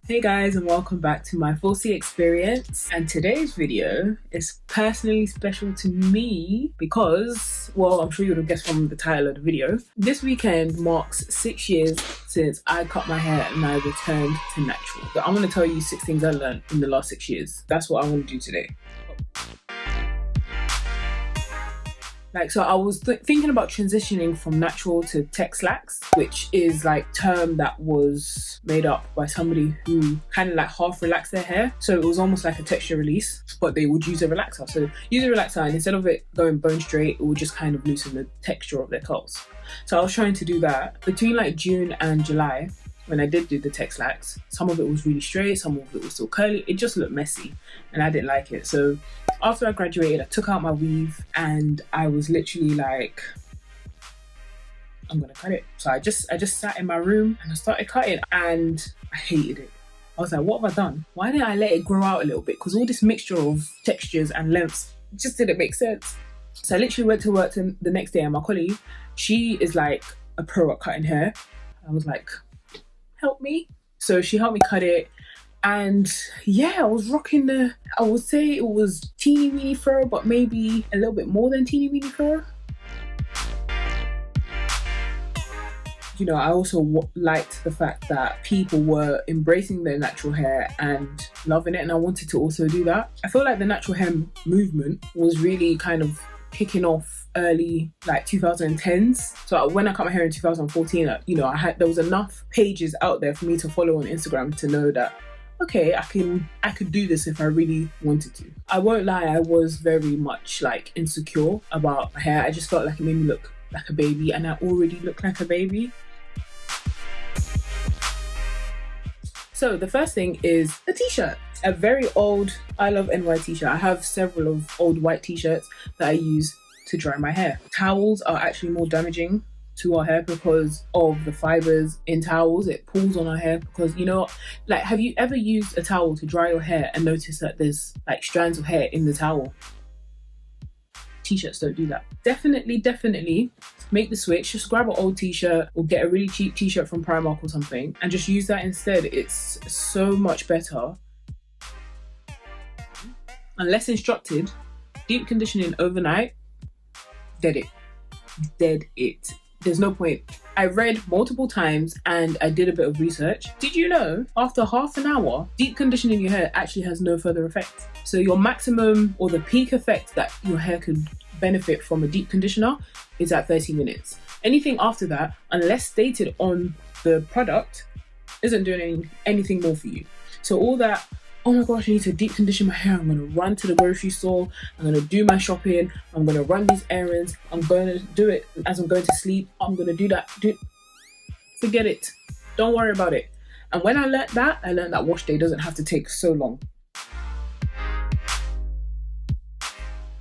Hey guys, and welcome back to my 4C experience. And today's video is personally special to me because, well, I'm sure you would have guessed from the title of the video. This weekend marks 6 years since I cut my hair and I returned to natural. So I'm going to tell you 6 things I learned in the last 6 years. That's what I want to do today. So I was thinking about transitioning from natural to tech slacks, which is term that was made up by somebody who kind of half relaxed their hair. So it was almost like a texture release, but they would use a relaxer. So use a relaxer, and instead of it going bone straight, it would just kind of loosen the texture of their curls. So I was trying to do that between June and July. When I did do the tech slacks, some of it was really straight, some of it was still curly. It just looked messy and I didn't like it. So after I graduated, I took out my weave and I was literally I'm gonna cut it. So I just sat in my room and I started cutting and I hated it. I was like, what have I done? Why didn't I let it grow out a little bit? Because all this mixture of textures and lengths just didn't make sense. So I literally went to work the next day, and my colleague, she is a pro at cutting hair. I was like, help me. So she helped me cut it, and yeah, I was rocking I would say it was teeny weeny fur, but maybe a little bit more than teeny weeny fur. You know, I also liked the fact that people were embracing their natural hair and loving it, and I wanted to also do that. I feel like the natural hair movement was really kind of kicking off early 2010s. So when I cut my hair in 2014, there was enough pages out there for me to follow on Instagram to know that, okay, I could do this if I really wanted to. I won't lie, I was very much insecure about my hair. I just felt like it made me look like a baby, and I already look like a baby. So the first thing is a t-shirt. A very old I Love NY t-shirt. I have several of old white t-shirts that I use to dry my hair. Towels are actually more damaging to our hair because of the fibers in towels. It pulls on our hair because, have you ever used a towel to dry your hair and noticed that there's strands of hair in the towel? T-shirts don't do that. Definitely make the switch. Just grab an old t-shirt or get a really cheap t-shirt from Primark or something and just use that instead. It's so much better. Unless instructed, deep conditioning overnight, dead it. There's no point. I read multiple times and I did a bit of research. Did you know after half an hour, deep conditioning your hair actually has no further effect? So your maximum or the peak effect that your hair could benefit from a deep conditioner is at 30 minutes. Anything after that, unless stated on the product, isn't doing anything more for you. So all that, oh my gosh, I need to deep condition my hair, I'm gonna run to the grocery store, I'm gonna do my shopping, I'm gonna run these errands, I'm gonna do it as I'm going to sleep, I'm gonna do that. Forget it. Don't worry about it. And when I learned that wash day doesn't have to take so long.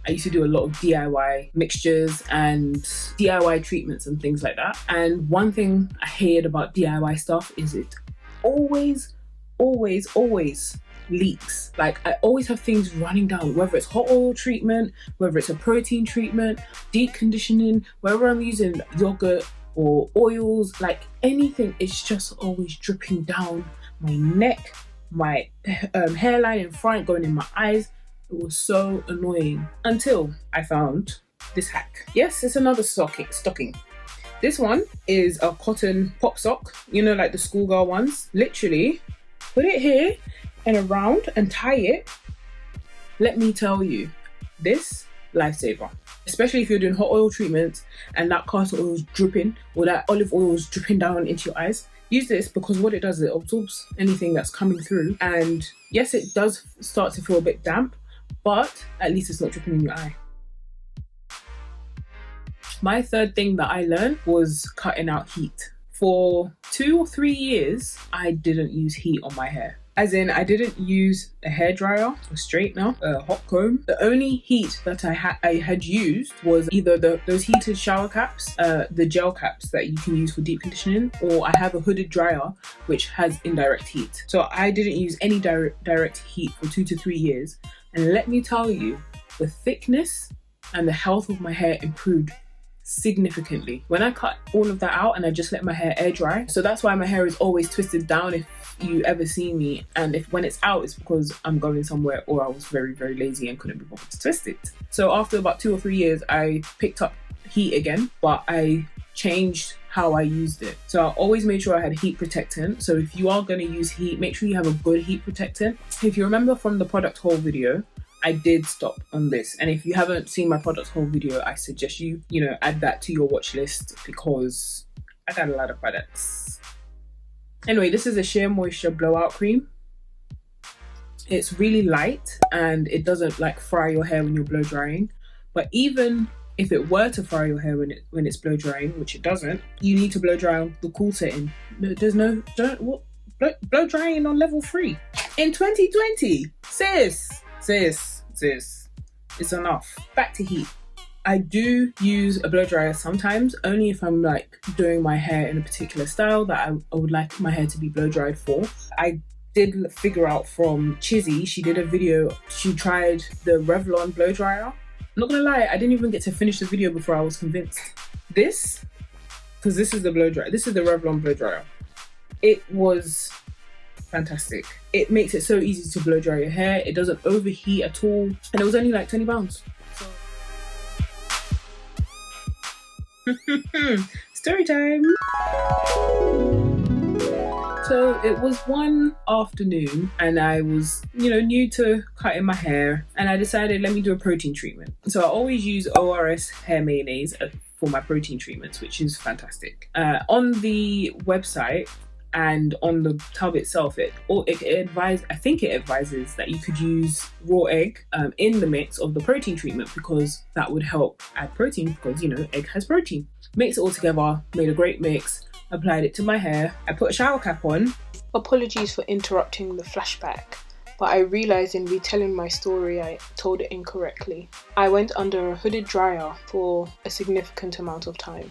I used to do a lot of DIY mixtures and DIY treatments and things like that. And one thing I hated about DIY stuff is it always leaks. I always have things running down, whether it's hot oil treatment, whether it's a protein treatment, deep conditioning, whether I'm using yogurt or oils, anything, it's just always dripping down my neck, my hairline in front, going in my eyes. It was so annoying until I found this hack. Yes, it's another stocking. This one is a cotton pop sock, the schoolgirl ones. Literally put it here and around and tie it. Let me tell you, this lifesaver, especially if you're doing hot oil treatments and that castor oil is dripping or that olive oil is dripping down into your eyes. Use this because what it does is it absorbs anything that's coming through, and yes, it does start to feel a bit damp, but at least it's not dripping in your eye. My third thing that I learned was cutting out heat. For 2 or 3 years, I didn't use heat on my hair. As in, I didn't use a hairdryer, a straightener, a hot comb. The only heat that I had used was either those heated shower caps, the gel caps that you can use for deep conditioning, or I have a hooded dryer which has indirect heat. So I didn't use any direct heat for 2 to 3 years. And let me tell you, the thickness and the health of my hair improved significantly. When I cut all of that out and I just let my hair air dry, so that's why my hair is always twisted down if you ever see me, and if when it's out it's because I'm going somewhere or I was very lazy and couldn't be bothered to twist it. So after about 2 or 3 years I picked up heat again, but I changed how I used it. So I always made sure I had heat protectant. So if you are going to use heat, make sure you have a good heat protectant. If you remember from the product haul video, I did stop on this, and if you haven't seen my product haul video, I suggest you add that to your watch list because I got a lot of products. Anyway, this is a sheer moisture blowout cream. It's really light and it doesn't like fry your hair when you're blow drying, but even if it were to fry your hair when it's blow drying, which it doesn't, you need to blow dry on the cool setting. There's no blow drying on level 3 in 2020. Sis, it's enough. Back to heat. I do use a blow dryer sometimes, only if I'm like doing my hair in a particular style that I would like my hair to be blow dried for. I did figure out from Chizzy, she did a video, she tried the Revlon blow dryer. I'm not gonna lie, I didn't even get to finish the video before I was convinced. This, because this is the blow dryer, this is the Revlon blow dryer. It was fantastic. It makes it so easy to blow dry your hair. It doesn't overheat at all, and it was only like £20. So story time. So it was one afternoon and I was, new to cutting my hair, and I decided, let me do a protein treatment. So I always use ORS hair mayonnaise for my protein treatments, which is fantastic. On the website and on the tub itself, it advises that you could use raw egg in the mix of the protein treatment, because that would help add protein, because egg has protein. Mix it all together, made a great mix, applied it to my hair. I put a shower cap on. Apologies for interrupting the flashback, but I realised in retelling my story I told it incorrectly. I went under a hooded dryer for a significant amount of time.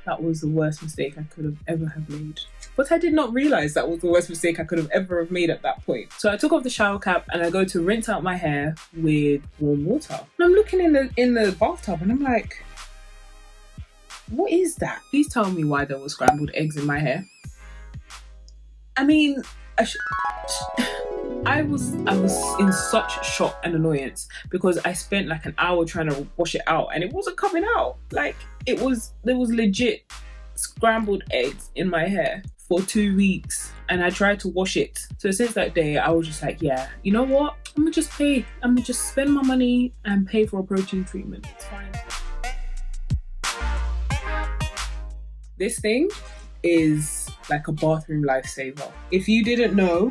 That was the worst mistake I could have ever have made. But I did not realise that was the worst mistake I could have ever have made at that point. So I took off the shower cap and I go to rinse out my hair with warm water. And I'm looking in the bathtub and I'm like, what is that? Please tell me why there were scrambled eggs in my hair. I mean, I was in such shock and annoyance because I spent like an hour trying to wash it out and it wasn't coming out. Like there was legit scrambled eggs in my hair for 2 weeks, and I tried to wash it. So since that day, I was just like, yeah, you know what? I'm gonna just spend my money and pay for a protein treatment. It's fine. This thing is like a bathroom lifesaver. If you didn't know,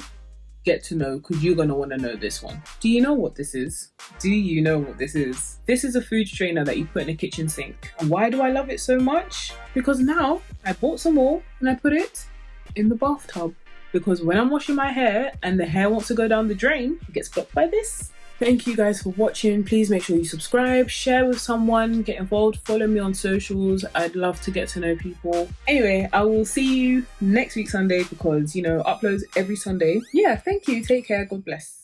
get to know, because you're gonna want to know this one. Do you know what this is? Do you know what this is? This is a food strainer that you put in a kitchen sink. And why do I love it so much? Because now I bought some more and I put it in the bathtub, because when I'm washing my hair and the hair wants to go down the drain, it gets blocked by this. Thank you guys for watching. Please make sure you subscribe, share with someone, get involved, follow me on socials. I'd love to get to know people. Anyway, I will see you next week Sunday, because uploads every Sunday. Yeah, thank you. Take care. God bless.